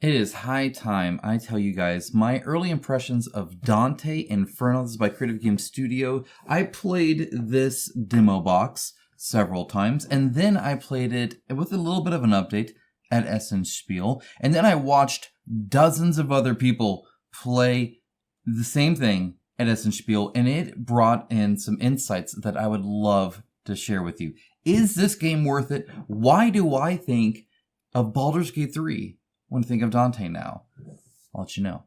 It is high time I tell you guys my early impressions of Dante Inferno. This is by Creative Game Studio. I played this demo box several times, and then I played it with a little bit of an update at Spiel, and then I watched dozens of other people play the same thing at Spiel, and it brought in some insights that I would love to share with you. Is this game worth it? Why do I think of Baldur's Gate 3 when I think of Dante now? I'll let you know.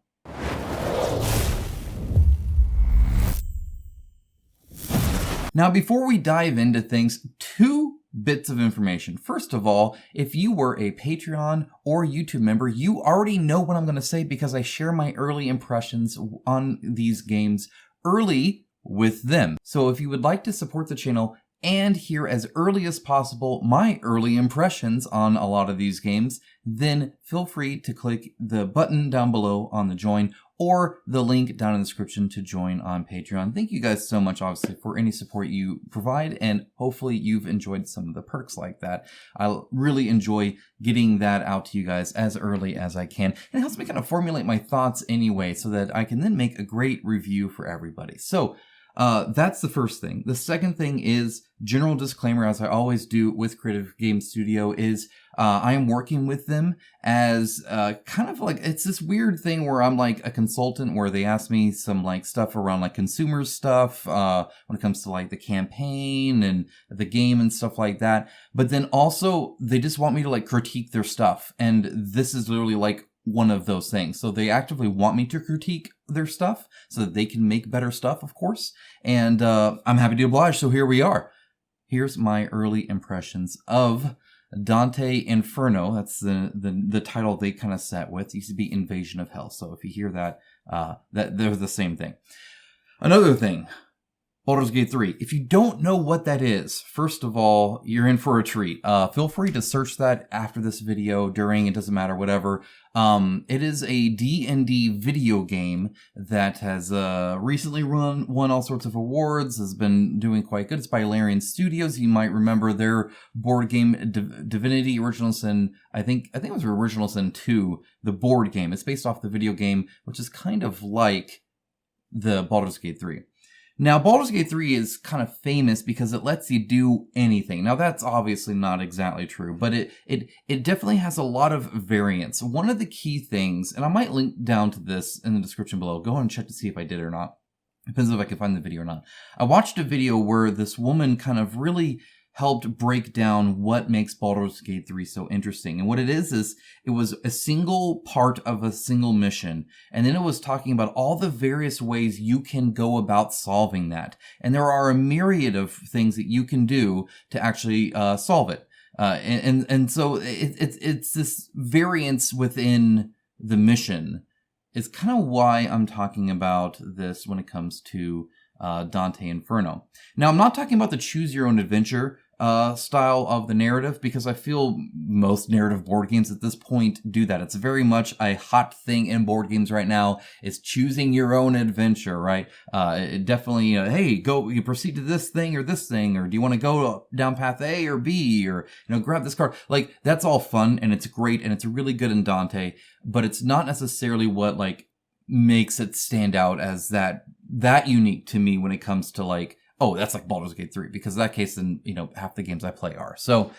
Now, before we dive into things, two bits of information. First of all, if you were a Patreon or YouTube member, you already know what I'm going to say because I share my early impressions on these games early with them. So if you would like to support the channel and hear as early as possible my early impressions on a lot of these games, then feel free to click the button down below on the join or the link down in the description to join on Patreon. Thank you guys so much, obviously, for any support you provide, and hopefully you've enjoyed some of the perks like that. I really enjoy getting that out to you guys as early as I can. And it helps me kind of formulate my thoughts anyway, so that I can then make a great review for everybody. So that's the first thing. The second thing is general disclaimer, as I always do with Creative Game Studio, is I am working with them as kind of like, it's this weird thing where I'm like a consultant where they ask me some like stuff around like consumer stuff when it comes to like the campaign and the game and stuff like that. But then also they just want me to like critique their stuff. And this is literally like one of those things. So they actively want me to critique their stuff so that they can make better stuff, of course. And I'm happy to oblige. So here we are. Here's my early impressions of Dante Inferno. That's the title they kind of set with. It used to be Invasion of Hell. So if you hear that, that they're the same thing. Another thing, Baldur's Gate 3. If you don't know what that is, first of all, you're in for a treat. Feel free to search that after this video, during, it doesn't matter, whatever. It is a D&D video game that has recently won all sorts of awards, has been doing quite good. It's by Larian Studios. You might remember their board game Divinity Original Sin. I think it was Original Sin 2, the board game. It's based off the video game, which is kind of like the Baldur's Gate 3. Now, Baldur's Gate 3 is kind of famous because it lets you do anything. Now, that's obviously not exactly true, but it definitely has a lot of variance. One of the key things, and I might link down to this in the description below. Go ahead and check to see if I did or not. Depends if I can find the video or not. I watched a video where this woman kind of really helped break down what makes Baldur's Gate 3 so interesting. And what it is it was a single part of a single mission. And then it was talking about all the various ways you can go about solving that. And there are a myriad of things that you can do to actually solve it. And so it's this variance within the mission. It's kind of why I'm talking about this when it comes to Dante Inferno. Now, I'm not talking about the choose your own adventure style of the narrative, because I feel most narrative board games at this point do that. It's very much a hot thing in board games right now, is choosing your own adventure, right? It definitely, hey, you proceed to this thing, or do you want to go down path A or B, or, grab this card. Like, that's all fun, and it's great, and it's really good in Dante, but it's not necessarily what, like, makes it stand out as that unique to me when it comes to like, oh, that's like Baldur's Gate 3, because in that case, then, half the games I play are. So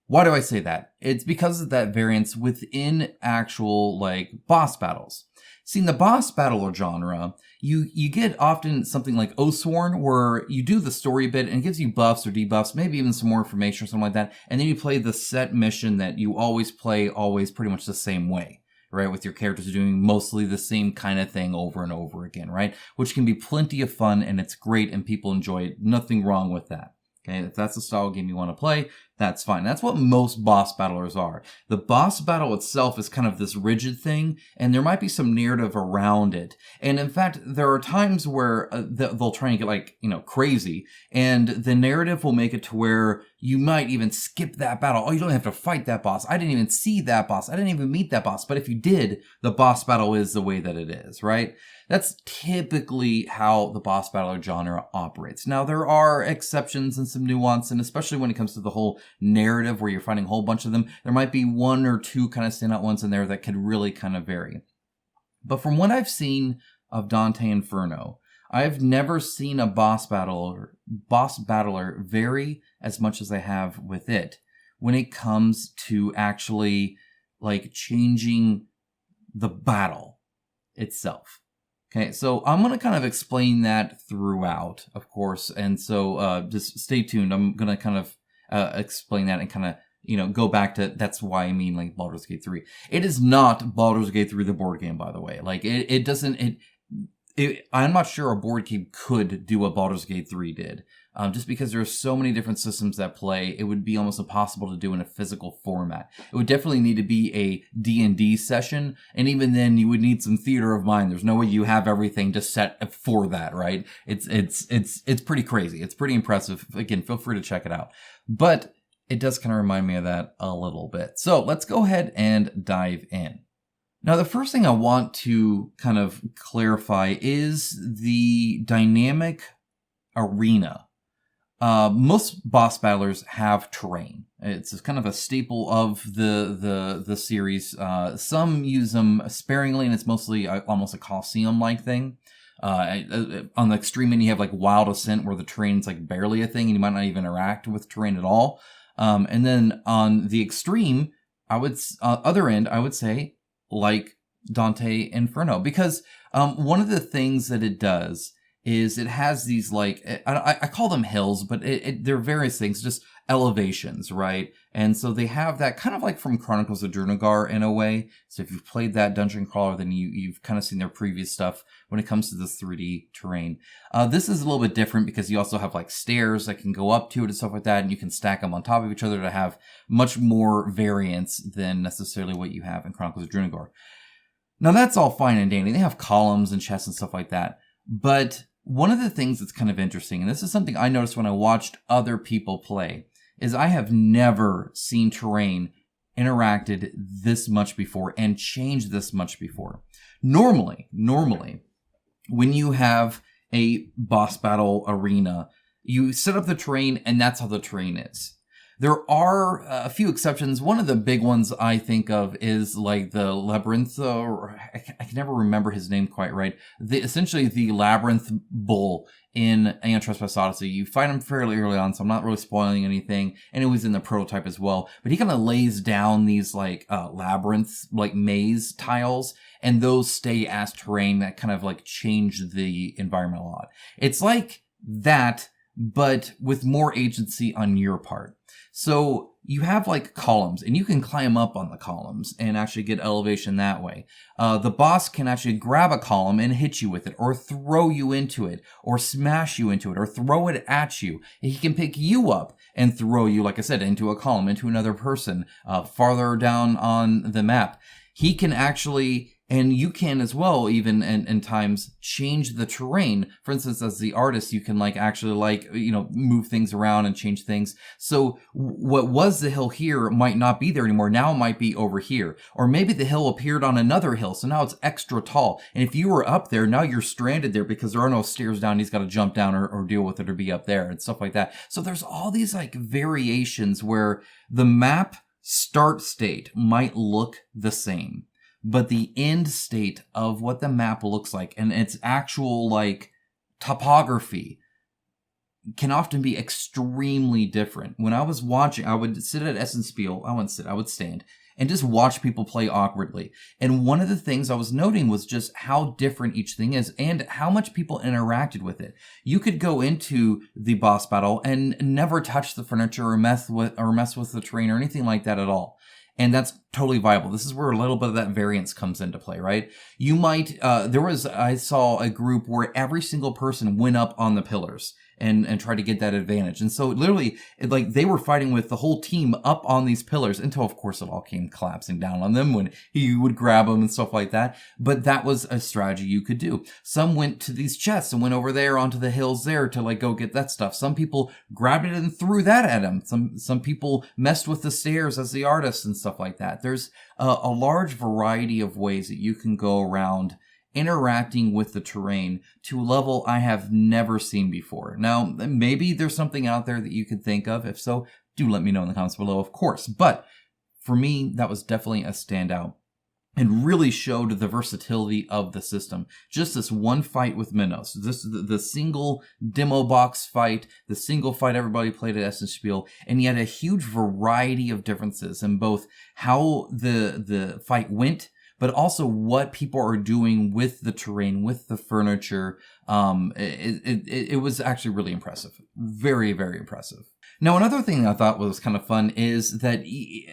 why do I say that? It's because of that variance within actual like boss battles. See, in the boss battle genre, you get often something like Oathsworn, where you do the story bit and it gives you buffs or debuffs, maybe even some more information or something like that, and then you play the set mission that you always play pretty much the same way. Right, with your characters doing mostly the same kind of thing over and over again, right? Which can be plenty of fun, and it's great, and people enjoy it. Nothing wrong with that. Okay, if that's the style game you want to play, that's fine. That's what most boss battlers are. The boss battle itself is kind of this rigid thing, and there might be some narrative around it. And in fact, there are times where they'll try and get like, crazy, and the narrative will make it to where you might even skip that battle. Oh, you don't have to fight that boss. I didn't even see that boss. I didn't even meet that boss. But if you did, the boss battle is the way that it is, right? That's typically how the boss battle genre operates. Now, there are exceptions and some nuance, and especially when it comes to the whole narrative where you're fighting a whole bunch of them, there might be one or two kind of standout ones in there that could really kind of vary. But from what I've seen of Dante Inferno, I've never seen a boss battler vary as much as I have with it when it comes to actually like changing the battle itself. Okay, so I'm going to kind of explain that throughout, of course, and so just stay tuned. I'm going to kind of explain that and kind of go back to, that's why I mean like Baldur's Gate 3. It is not Baldur's Gate 3 the board game, by the way. Like it doesn't, I'm not sure a board game could do what Baldur's Gate 3 did. Just because there are so many different systems that play, it would be almost impossible to do in a physical format. It would definitely need to be a D&D session, and even then you would need some theater of mind. There's no way you have everything just set for that, right? It's pretty crazy. It's pretty impressive. Again, feel free to check it out. But it does kind of remind me of that a little bit. So let's go ahead and dive in. Now, the first thing I want to kind of clarify is the dynamic arena. Most boss battlers have terrain. It's kind of a staple of the series. Some use them sparingly, and it's mostly almost a Colosseum-like thing. On the extreme end, you have like Wild Ascent, where the terrain's like barely a thing, and you might not even interact with terrain at all. And then on the extreme, other end, I would say, like Dante Inferno, because one of the things that it does is it has these like, I call them hills, but they're various things, just elevations, right? And so they have that kind of like from Chronicles of Drunagar in a way. So if you've played that dungeon crawler, then you've kind of seen their previous stuff when it comes to this 3D terrain. This is a little bit different because you also have like stairs that can go up to it and stuff like that, and you can stack them on top of each other to have much more variance than necessarily what you have in Chronicles of Drunagar. Now that's all fine and dandy. They have columns and chests and stuff like that. But one of the things that's kind of interesting, and this is something I noticed when I watched other people play, is I have never seen terrain interacted this much before and changed this much before. Normally, when you have a boss battle arena, you set up the terrain and that's how the terrain is. There are a few exceptions. One of the big ones I think of is like the Labyrinth, or I can never remember his name quite right. Essentially the Labyrinth Bull in Aeon Trespass Odyssey. You fight him fairly early on, so I'm not really spoiling anything. And it was in the prototype as well. But he kind of lays down these like labyrinths, like maze tiles, and those stay as terrain that kind of like change the environment a lot. It's like that, but with more agency on your part. So you have like columns, and you can climb up on the columns and actually get elevation that way. The boss can actually grab a column and hit you with it, or throw you into it, or smash you into it, or throw it at you. He can pick you up and throw you, like I said, into a column, into another person, farther down on the map. He can actually, and you can as well, even in times, change the terrain. For instance, as the artist, you can like actually like, move things around and change things. So what was the hill here might not be there anymore. Now it might be over here. Or maybe the hill appeared on another hill, so now it's extra tall. And if you were up there, now you're stranded there because there are no stairs down. He's got to jump down or deal with it or be up there and stuff like that. So there's all these like variations where the map start state might look the same, but the end state of what the map looks like and its actual like topography can often be extremely different. When I was watching, I would sit at Essenspiel. I would stand and just watch people play awkwardly. And one of the things I was noting was just how different each thing is and how much people interacted with it. You could go into the boss battle and never touch the furniture or mess with the terrain or anything like that at all. And that's totally viable. This is where a little bit of that variance comes into play, right? You might, I saw a group where every single person went up on the pillars and try to get that advantage. And so literally, like, they were fighting with the whole team up on these pillars until, of course, it all came collapsing down on them when he would grab them and stuff like that. But that was a strategy you could do. Some went to these chests and went over there onto the hills there to like go get that stuff. Some people grabbed it and threw that at him. Some people messed with the stairs as the artists and stuff like that. There's a large variety of ways that you can go around interacting with the terrain to a level I have never seen before. Now, maybe there's something out there that you could think of. If so, do let me know in the comments below, of course. But for me, that was definitely a standout and really showed the versatility of the system. Just this one fight with Minos, the single demo box fight, the single fight everybody played at Essenspiel, and yet a huge variety of differences in both how the fight went, but also what people are doing with the terrain, with the furniture. It was actually really impressive. Very, very impressive. Now, another thing that I thought was kind of fun is that,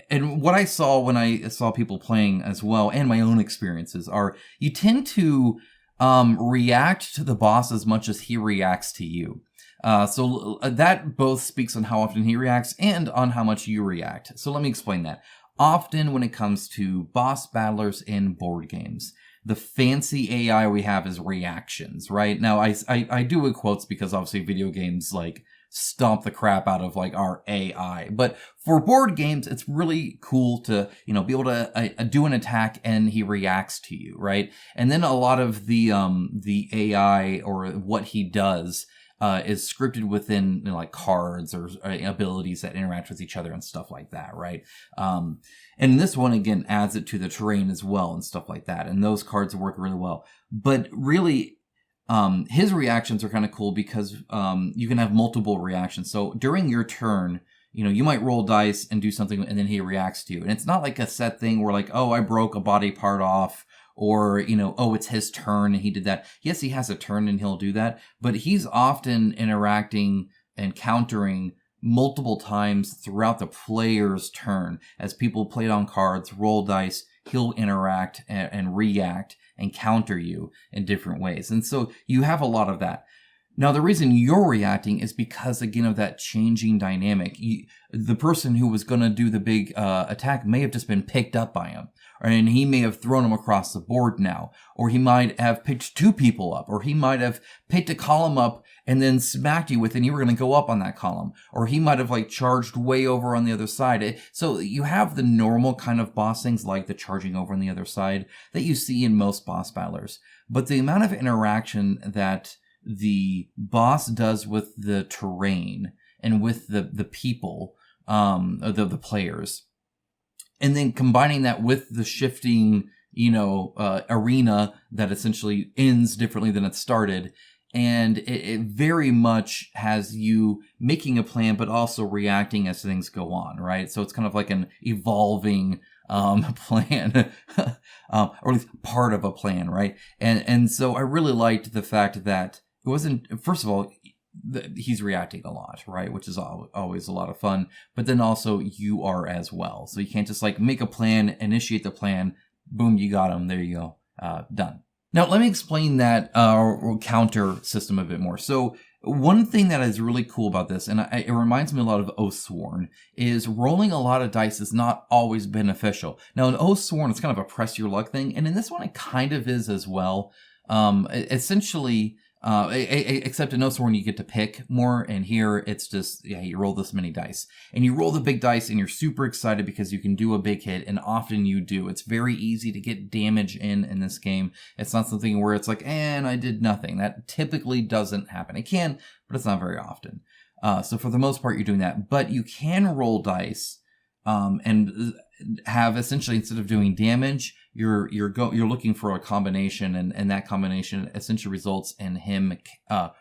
and what I saw when I saw people playing as well, and my own experiences, are you tend to react to the boss as much as he reacts to you. So that both speaks on how often he reacts and on how much you react. So let me explain that. Often when it comes to boss battlers in board games, the fancy AI we have is reactions, right? Now, I do with quotes because obviously video games like stomp the crap out of like our AI. But for board games, it's really cool to, be able to do an attack and he reacts to you, right? And then a lot of the AI or what he does is scripted within like cards or abilities that interact with each other and stuff like that, right? And this one again adds it to the terrain as well and stuff like that. And those cards work really well. But really, his reactions are kind of cool because you can have multiple reactions. So during your turn, you might roll dice and do something and then he reacts to you. And it's not like a set thing where like, oh, I broke a body part off, or, oh, it's his turn and he did that. Yes, he has a turn and he'll do that, but he's often interacting and countering multiple times throughout the player's turn. As people play on cards, roll dice, he'll interact and react and counter you in different ways. And so you have a lot of that. Now, the reason you're reacting is because, again, of that changing dynamic. The person who was going to do the big attack may have just been picked up by him, and he may have thrown him across the board now, or he might have picked two people up, or he might have picked a column up and then smacked you with, and you were going to go up on that column, or he might have like charged way over on the other side. So you have the normal kind of boss things like the charging over on the other side that you see in most boss battlers, but the amount of interaction that the boss does with the terrain and with the people, the players, and then combining that with the shifting, arena that essentially ends differently than it started. And it very much has you making a plan, but also reacting as things go on, right? So it's kind of like an evolving plan, or at least part of a plan, right? And so I really liked the fact that it wasn't, first of all, he's reacting a lot, right? Which is always a lot of fun. But then also you are as well. So you can't just like make a plan, initiate the plan, boom, you got him. There you go. Done. Now, let me explain that counter system a bit more. So one thing that is really cool about this, and it reminds me a lot of Oathsworn, is rolling a lot of dice is not always beneficial. Now, in Oathsworn, it's kind of a press your luck thing. And in this one, it kind of is as well. Essentially, except in Oathsworn you get to pick more, and here it's just, you roll this many dice. And you roll the big dice and you're super excited because you can do a big hit, and often you do. It's very easy to get damage in this game. It's not something where it's like, and I did nothing. That typically doesn't happen. It can, but it's not very often. So for the most part, you're doing that. But you can roll dice and have essentially, instead of doing damage, you're looking for a combination, and that combination essentially results in him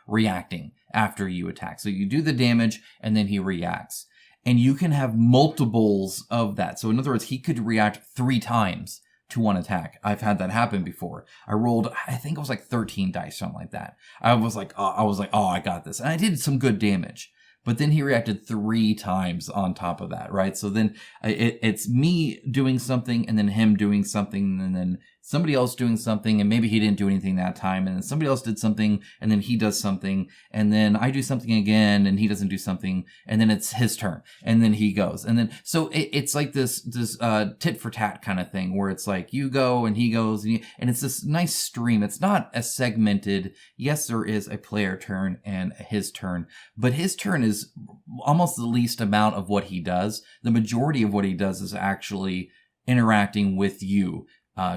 reacting after you attack. So you do the damage and then he reacts, and you can have multiples of that. So in other words, he could react 3 times to one attack. I've had that happen before. I rolled, I think it was like 13 dice, something like that. I was like, oh, I got this, and I did some good damage. But then he reacted 3 times on top of that, right? So then it's me doing something and then him doing something and then somebody else doing something, and maybe he didn't do anything that time, and then somebody else did something, and then he does something, and then I do something again, and he doesn't do something, and then it's his turn, and then he goes, and then so it's like this tit for tat kind of thing where it's like you go and he goes, and it's this nice stream. It's not as segmented. Yes, there is a player turn and his turn, but his turn is almost the least amount of what he does. The majority of what he does is actually interacting with you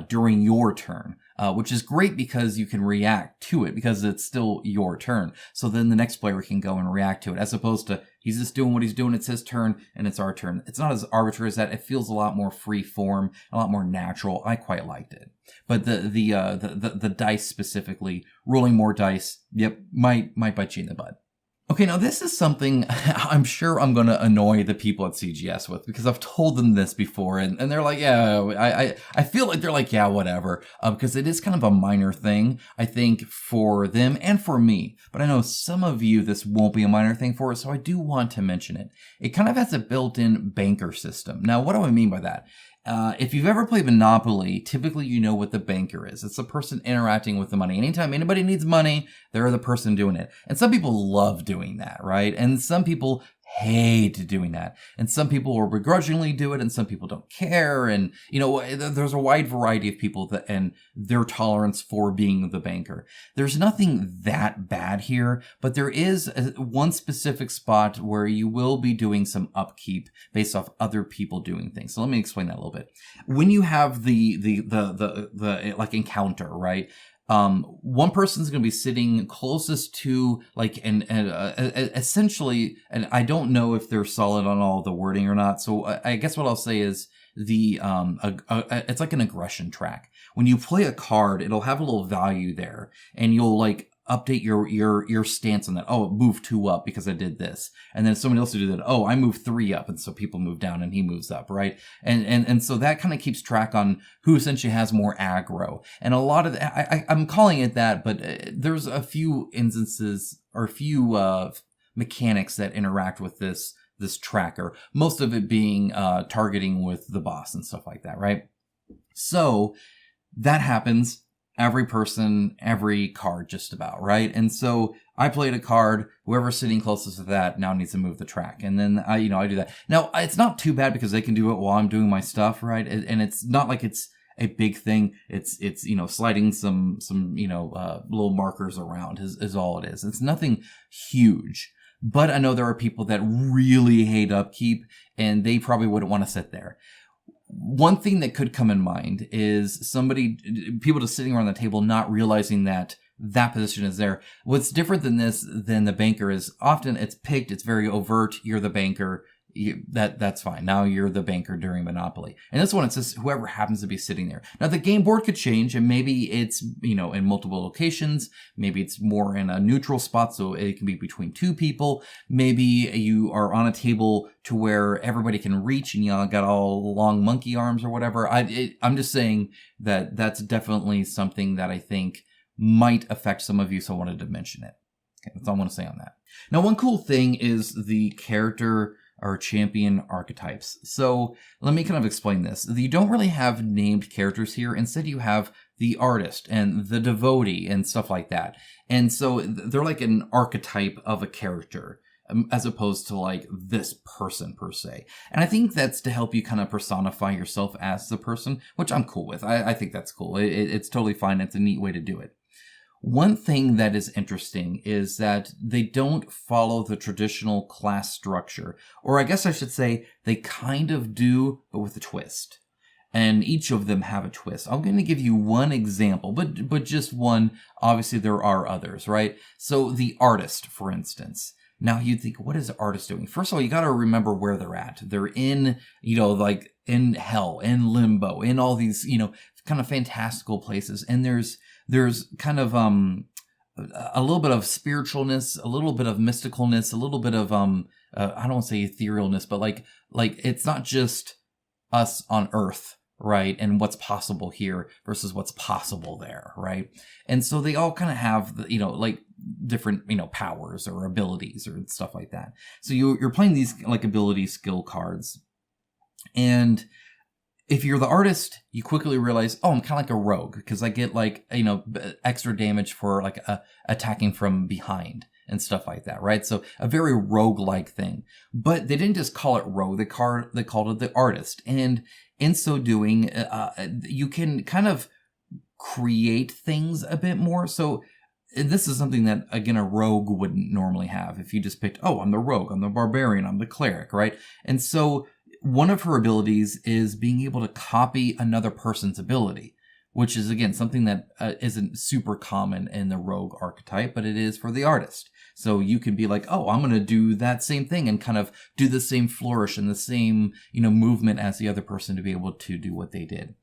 during your turn, which is great because you can react to it because it's still your turn. So then the next player can go and react to it, as opposed to he's just doing what he's doing. It's his turn and it's our turn. It's not as arbitrary as that. It feels a lot more free form, a lot more natural. I quite liked it. But the dice specifically, rolling more dice, yep, might bite you in the butt. Okay, now this is something I'm sure I'm going to annoy the people at CGS with, because I've told them this before, and they're like, yeah, I feel like they're like, yeah, whatever, because it is kind of a minor thing, I think, for them and for me. But I know some of you, this won't be a minor thing for, so I do want to mention it. It kind of has a built-in banker system. Now, what do I mean by that? If you've ever played Monopoly, typically you know what the banker is. It's the person interacting with the money. Anytime anybody needs money, they're the person doing it. And some people love doing that, right? And some people hate doing that. And some people will begrudgingly do it, and some people don't care. And, there's a wide variety of people and their tolerance for being the banker. There's nothing that bad here, but there is one specific spot where you will be doing some upkeep based off other people doing things. So let me explain that a little bit. When you have the like encounter, right? One person's going to be sitting closest to essentially, and I don't know if they're solid on all the wording or not. So I guess what I'll say is it's like an aggression track. When you play a card, it'll have a little value there, and you'll update your stance on that. Oh, it moved 2 up because I did this. And then somebody else will do that. Oh, I moved 3 up. And so people move down and he moves up, right? And so that kind of keeps track on who essentially has more aggro. And a lot of I'm calling it that, but there's a few instances or a few mechanics that interact with this tracker. Most of it being targeting with the boss and stuff like that, right? So that happens. Every person, every card, just about, right? And so I played a card, whoever's sitting closest to that now needs to move the track. And then I do that. Now, it's not too bad because they can do it while I'm doing my stuff, right? And it's not like it's a big thing. It's sliding some little markers around is all it is. It's nothing huge. But I know there are people that really hate upkeep, and they probably wouldn't want to sit there. One thing that could come in mind is people just sitting around the table not realizing that position is there. What's different than the banker is often it's picked, it's very overt, you're the banker, that's fine. Now you're the banker during Monopoly. And this one, it's just whoever happens to be sitting there. Now the game board could change, and maybe it's, in multiple locations. Maybe it's more in a neutral spot, so it can be between 2 people. Maybe you are on a table to where everybody can reach, and got all long monkey arms or whatever. I'm just saying that that's definitely something that I think might affect some of you, so I wanted to mention it. Okay, that's all I want to say on that. Now, one cool thing is the character or champion archetypes. So let me kind of explain this. You don't really have named characters here. Instead, you have the artist and the devotee and stuff like that. And so they're like an archetype of a character, as opposed to this person per se. And I think that's to help you kind of personify yourself as the person, which I'm cool with. I think that's cool. It's totally fine. It's a neat way to do it. One thing that is interesting is that they don't follow the traditional class structure, or I guess I should say they kind of do, but with a twist. And each of them have a twist. I'm going to give you one example, but just one. Obviously, there are others, right? So the artist, for instance. Now you'd think, what is the artist doing? First of all, you got to remember where they're at. They're in, in hell, in limbo, in all these, kind of fantastical places. And there's kind of a little bit of spiritualness, a little bit of mysticalness, a little bit of I don't want to say etherealness, but like it's not just us on Earth, right? And what's possible here versus what's possible there, right? And so they all kind of have different powers or abilities or stuff like that. So you're playing these ability skill cards, and If you're the artist, you quickly realize, oh, I'm kind of like a rogue because I get like, extra damage for like attacking from behind and stuff like that, right? So a very rogue-like thing. But they didn't just call it rogue, they called it the artist. And in so doing, you can kind of create things a bit more. So this is something that, again, a rogue wouldn't normally have. If you just picked, oh, I'm the rogue, I'm the barbarian, I'm the cleric, right? And so one of her abilities is being able to copy another person's ability, which is, again, something that isn't super common in the rogue archetype, but it is for the artist. So you can be like, oh, I'm going to do that same thing and kind of do the same flourish and the same, movement as the other person to be able to do what they did.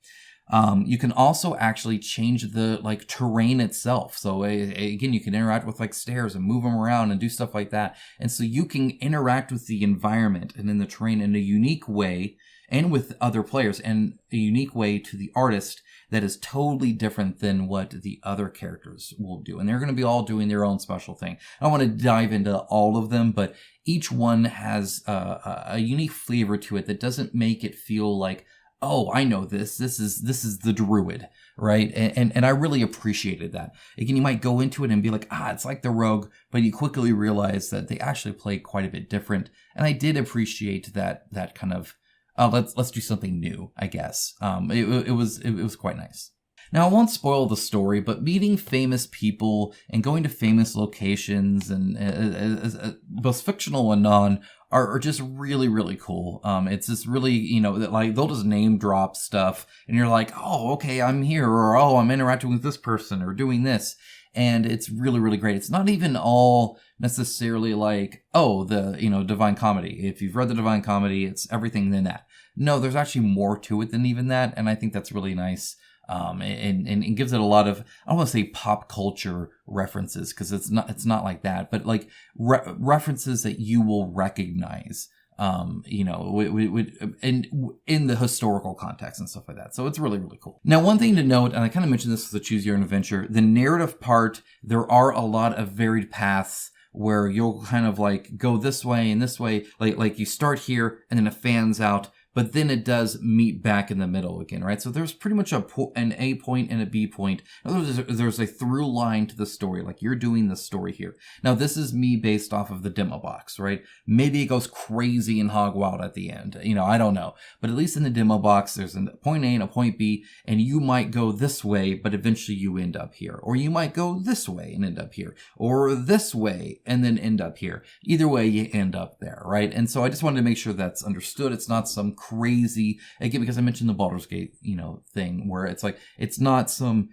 You can also actually change the terrain itself. So again, you can interact with like stairs and move them around and do stuff like that. And so you can interact with the environment and in the terrain in a unique way and with other players and a unique way to the artist that is totally different than what the other characters will do. And they're going to be all doing their own special thing. I don't want to dive into all of them, but each one has a unique flavor to it that doesn't make it feel like, oh, I know this. This is the druid, right? And I really appreciated that. Again, you might go into it and be like, it's like the rogue, but you quickly realize that they actually play quite a bit different. And I did appreciate that kind of, let's do something new, I guess. It was quite nice. Now, I won't spoil the story, but meeting famous people and going to famous locations and both fictional and non are just really, really cool. It's just really, that they'll just name drop stuff and you're like, oh, okay, I'm here, or oh, I'm interacting with this person or doing this. And it's really, really great. It's not even all necessarily like, oh, the, Divine Comedy. If you've read the Divine Comedy, it's everything in that. No, there's actually more to it than even that. And I think that's really nice. And gives it a lot of, I don't want to say pop culture references because it's not like that, but like references that you will recognize, in the historical context and stuff like that. So it's really, really cool. Now, one thing to note, and I kind of mentioned this with the Choose Your Own Adventure, the narrative part, there are a lot of varied paths where you'll kind of like go this way and this way, like you start here and then it fans out. But then it does meet back in the middle again, right? So there's pretty much an A point and a B point. In other words, there's a through line to the story, like you're doing the story here. Now, this is me based off of the demo box, right? Maybe it goes crazy and hog wild at the end. I don't know. But at least in the demo box, there's a point A and a point B, and you might go this way, but eventually you end up here. Or you might go this way and end up here. Or this way and then end up here. Either way, you end up there, right? And so I just wanted to make sure that's understood. It's not some crazy, again, because I mentioned the Baldur's Gate, thing where it's like, it's not some,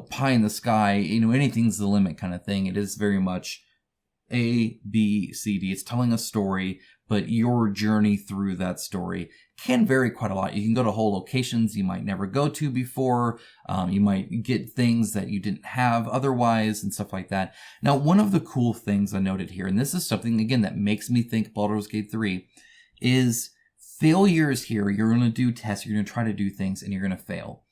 pie in the sky, anything's the limit kind of thing. It is very much A, B, C, D. It's telling a story, but your journey through that story can vary quite a lot. You can go to whole locations you might never go to before. You might get things that you didn't have otherwise and stuff like that. Now, one of the cool things I noted here, and this is something, again, that makes me think Baldur's Gate 3, is failures here. You're going to do tests, you're going to try to do things, and you're going to fail.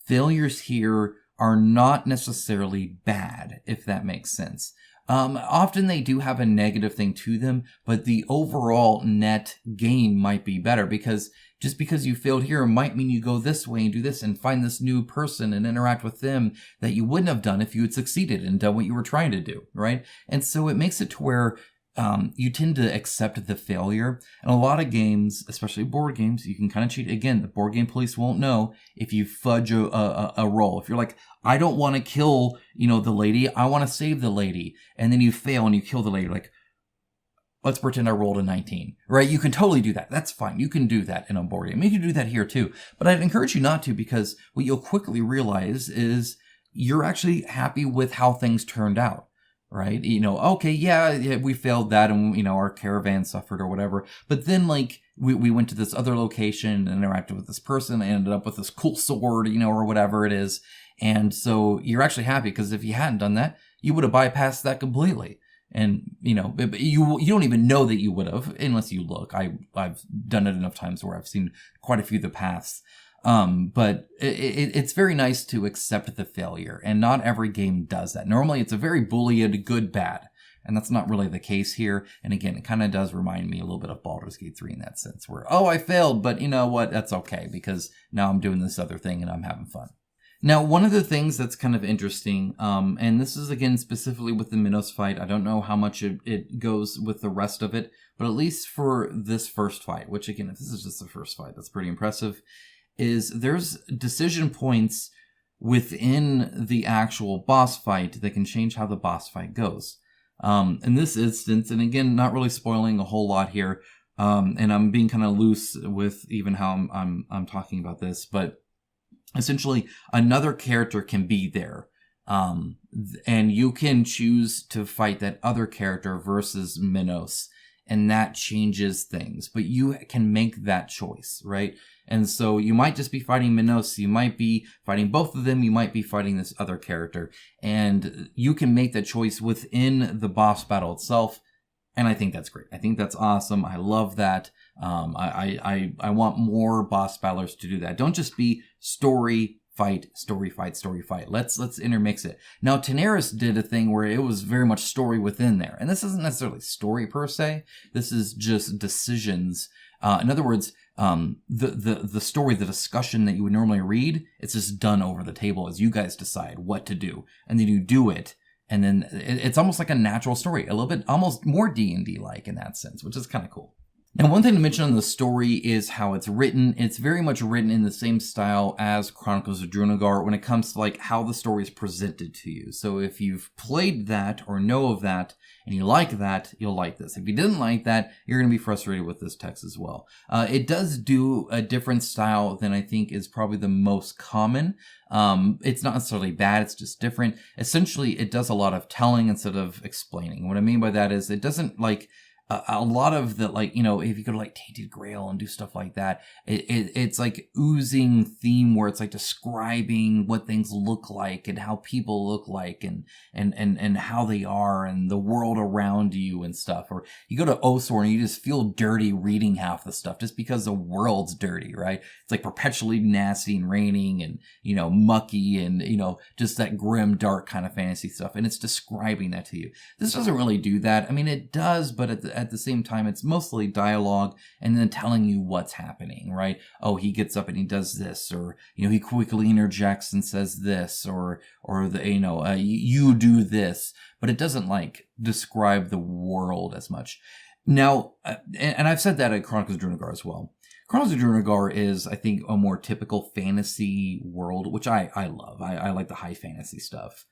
Failures here are not necessarily bad, if that makes sense. Often they do have a negative thing to them, but the overall net gain might be better because just because you failed here might mean you go this way and do this and find this new person and interact with them that you wouldn't have done if you had succeeded and done what you were trying to do, right? And so it makes it to where you tend to accept the failure. And a lot of games, especially board games, you can kind of cheat. Again, the board game police won't know if you fudge a roll. If you're like, I don't want to kill, the lady, I want to save the lady. And then you fail and you kill the lady. Like, let's pretend I rolled a 19, right? You can totally do that. That's fine. You can do that in a board game. You can do that here too. But I'd encourage you not to, because what you'll quickly realize is you're actually happy with how things turned out. Right? Okay, yeah, we failed that and, our caravan suffered or whatever. But then, we went to this other location and interacted with this person and ended up with this cool sword, or whatever it is. And so you're actually happy because if you hadn't done that, you would have bypassed that completely. And, you don't even know that you would have unless you look. I've done it enough times where I've seen quite a few of the paths. But it's very nice to accept the failure, and not every game does that. Normally it's a very Boolean good, bad, and that's not really the case here. And again, it kind of does remind me a little bit of Baldur's Gate 3 in that sense, where, oh, I failed, but you know what, that's okay, because now I'm doing this other thing and I'm having fun. Now, one of the things that's kind of interesting, and this is, again, specifically with the Minos fight, I don't know how much it goes with the rest of it, but at least for this first fight, which, again, if this is just the first fight, that's pretty impressive, is there's decision points within the actual boss fight that can change how the boss fight goes. In this instance, and again, not really spoiling a whole lot here, and I'm being kind of loose with even how I'm talking about this, but essentially, another character can be there, and you can choose to fight that other character versus Minos, and that changes things. But you can make that choice, right? And so you might just be fighting Minos, you might be fighting both of them, you might be fighting this other character, and you can make that choice within the boss battle itself. And I think that's great. I think that's awesome. I love that. I want more boss battlers to do that. Don't just be story, fight, story, fight, story, fight. Let's intermix it. Now, Tenaris did a thing where it was very much story within there. And this isn't necessarily story per se. This is just decisions. In other words, the story, the discussion that you would normally read, it's just done over the table as you guys decide what to do. And then you do it. And then it's almost like a natural story, a little bit, almost more D&D-like in that sense, which is kind of cool. Now, one thing to mention on the story is how it's written. It's very much written in the same style as Chronicles of Drunagar when it comes to like how the story is presented to you. So if you've played that or know of that and you like that, you'll like this. If you didn't like that, you're going to be frustrated with this text as well. It does do a different style than I think is probably the most common. It's not necessarily bad, it's just different. Essentially, it does a lot of telling instead of explaining. What I mean by that is it doesn't like a lot of the, like, you know, if you go to like Tainted Grail and do stuff like that, it's like oozing theme where it's like describing what things look like and how people look like and how they are and the world around you and stuff. Or you go to Osor and you just feel dirty reading half the stuff just because the world's dirty, right? It's like perpetually nasty and raining and, you know, mucky and, you know, just that grim, dark kind of fantasy stuff. And it's describing that to you. This doesn't really do that. I mean, it does, but at the same time, it's mostly dialogue and then telling you what's happening, right? Oh, he gets up and he does this, or, you know, he quickly interjects and says this, or you do this, but it doesn't like describe the world as much. Now, and I've said that at Chronicles of Drunagar as well. Chronicles of Drunagar is, I think, a more typical fantasy world, which I love. I like the high fantasy stuff.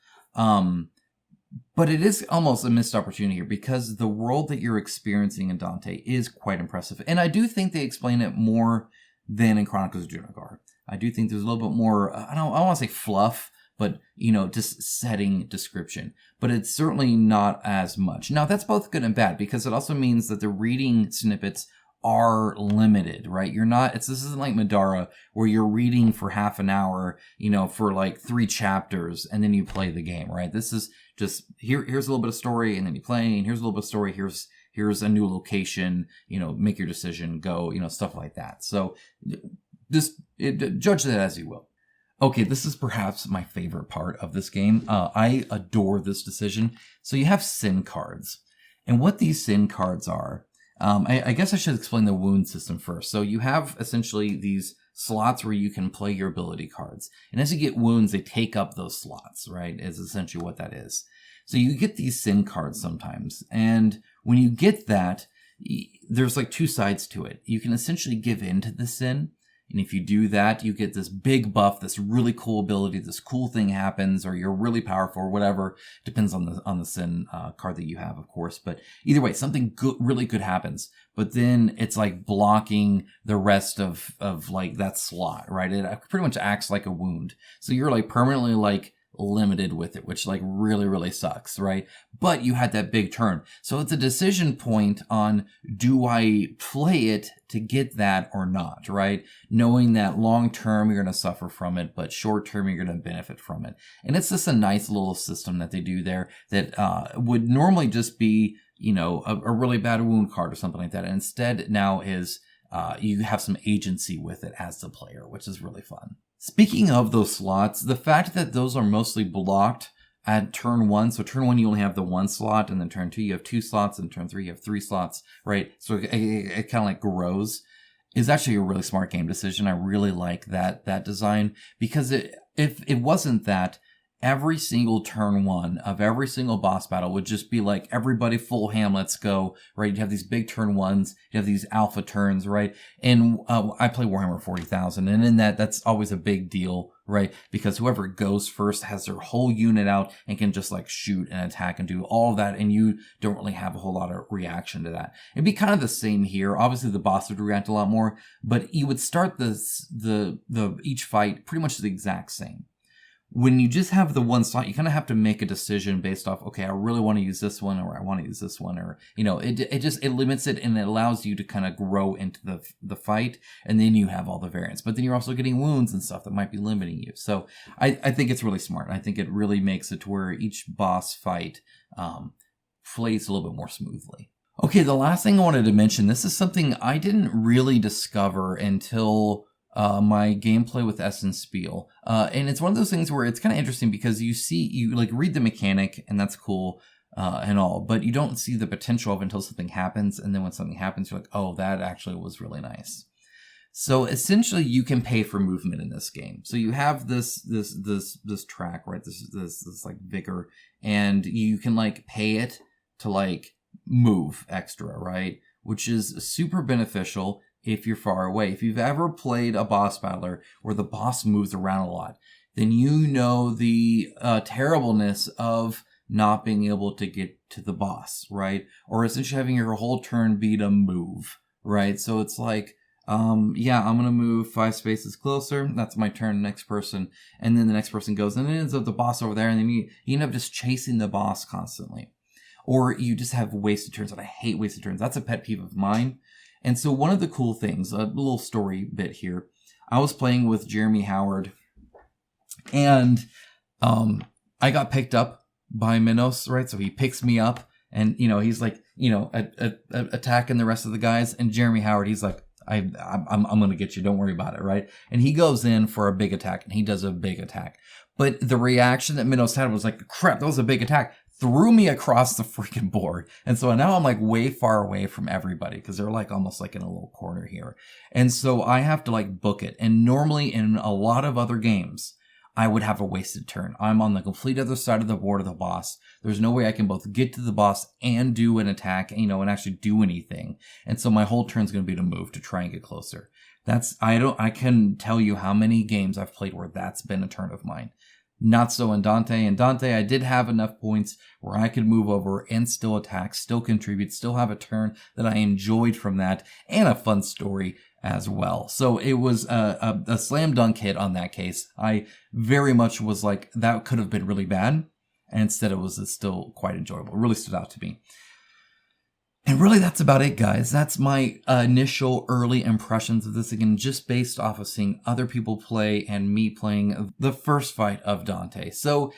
But it is almost a missed opportunity here because the world that you're experiencing in Dante is quite impressive. And I do think they explain it more than in Chronicles of Drunagar. I do think there's a little bit more, I don't want to say fluff, but, you know, just setting description. But it's certainly not as much. Now, that's both good and bad because it also means that the reading snippets are limited, right? This isn't like Madara where you're reading for half an hour, you know, for like 3 chapters and then you play the game, right? This is just here's a little bit of story and then you play, and here's a little bit of story, here's a new location, you know, make your decision, go, you know, stuff like that. So judge that as you will. Okay, this is perhaps my favorite part of this game. I adore this decision. So you have sin cards, and what these sin cards are, I guess I should explain the wound system first. So you have essentially these slots where you can play your ability cards. And as you get wounds, they take up those slots, right? Is essentially what that is. So you get these sin cards sometimes. And when you get that, there's like 2 sides to it. You can essentially give in to the sin. And if you do that, you get this big buff, this really cool ability, this cool thing happens, or you're really powerful or whatever. Depends on the sin card that you have, of course. But either way, something good, really good happens. But then it's like blocking the rest of like that slot, right? It pretty much acts like a wound. So you're like permanently like limited with it, which like really, really sucks, right? But you had that big turn. So it's a decision point on, do I play it to get that or not, right? Knowing that long term you're going to suffer from it, but short term you're going to benefit from it. And it's just a nice little system that they do there that would normally just be, you know, a really bad wound card or something like that. And instead now is you have some agency with it as the player, which is really fun. Speaking of those slots, the fact that those are mostly blocked at turn 1. So turn 1, you only have the 1 slot, and then turn 2, you have 2 slots, and turn 3, you have 3 slots, right? So it kind of like grows. Is actually a really smart game decision. I really like that design, because if it wasn't that, every single turn 1 of every single boss battle would just be like, everybody full ham, let's go, right? You have these big turn 1s, you have these alpha turns, right? And I play Warhammer 40,000, and in that's always a big deal, right? Because whoever goes first has their whole unit out and can just like shoot and attack and do all of that, and you don't really have a whole lot of reaction to that. It'd be kind of the same here. Obviously the boss would react a lot more, but you would start each fight pretty much the exact same. When you just have the 1 slot, you kind of have to make a decision based off, okay, I really want to use this one, or I want to use this one, or, you know, it limits it, and it allows you to kind of grow into the fight, and then you have all the variants. But then you're also getting wounds and stuff that might be limiting you. So I think it's really smart. I think it really makes it to where each boss fight plays a little bit more smoothly. Okay, the last thing I wanted to mention, this is something I didn't really discover until my gameplay with Essen Spiel. And it's one of those things where it's kind of interesting, because you like read the mechanic, and that's cool and all, but you don't see the potential of it until something happens. And then when something happens, you're like, oh, that actually was really nice. So essentially you can pay for movement in this game. So you have this track, right? This like Vigor, and you can like pay it to like move extra, right? Which is super beneficial if you're far away. If you've ever played a boss battler where the boss moves around a lot, then you know the terribleness of not being able to get to the boss, right? Or essentially having your whole turn be to move, right? So it's like, yeah, I'm going to move 5 spaces closer. That's my turn, next person. And then the next person goes, and it ends up the boss over there, and then you end up just chasing the boss constantly. Or you just have wasted turns, and I hate wasted turns. That's a pet peeve of mine. And so one of the cool things, a little story bit here, I was playing with Jeremy Howard, and I got picked up by Minos, right? So he picks me up, and, you know, he's like, you know, attacking the rest of the guys, and Jeremy Howard, he's like, I'm going to get you, don't worry about it, right? And he goes in for a big attack, and he does a big attack. But the reaction that Minos had was like, crap, that was a big attack. Threw me across the freaking board. And so now I'm like way far away from everybody, because they're like almost like in a little corner here. And so I have to like book it. And normally in a lot of other games, I would have a wasted turn. I'm on the complete other side of the board of the boss. There's no way I can both get to the boss and do an attack, you know, and actually do anything. And so my whole turn's going to be to move to try and get closer. I can tell you how many games I've played where that's been a turn of mine. Not so in Dante. In Dante, I did have enough points where I could move over and still attack, still contribute, still have a turn that I enjoyed from that, and a fun story as well. So it was a slam dunk hit on that case. I very much was like, that could have been really bad, and instead it was still quite enjoyable. It really stood out to me. And really, that's about it, guys. That's my initial early impressions of this, again, just based off of seeing other people play and me playing the first fight of Dante. So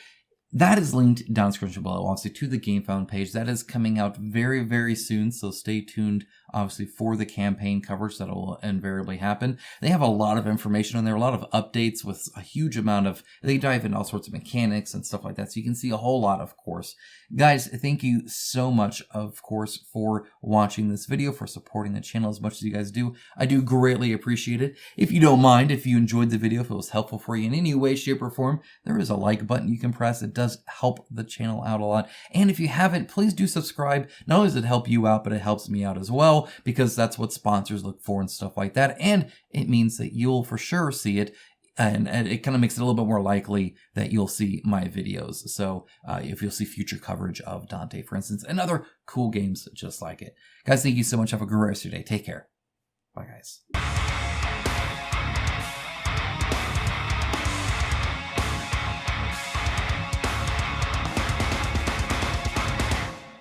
that is linked down in the description below, obviously, to the GameFound page. That is coming out very, very soon, so stay tuned, obviously, for the campaign coverage that will invariably happen. They have a lot of information on there, a lot of updates with a huge amount of, they dive into all sorts of mechanics and stuff like that, so you can see a whole lot, of course. Guys, thank you so much, of course, for watching this video, for supporting the channel as much as you guys do. I do greatly appreciate it. If you don't mind, if you enjoyed the video, if it was helpful for you in any way, shape, or form, there is a like button you can press. It does help the channel out a lot. And if you haven't, please do subscribe. Not only does it help you out, but it helps me out as well, because that's what sponsors look for and stuff like that. And it means that you'll for sure see it. And it kind of makes it a little bit more likely that you'll see my videos. So if you'll see future coverage of Dante, for instance, and other cool games just like it. Guys, thank you so much. Have a great rest of your day. Take care. Bye, guys.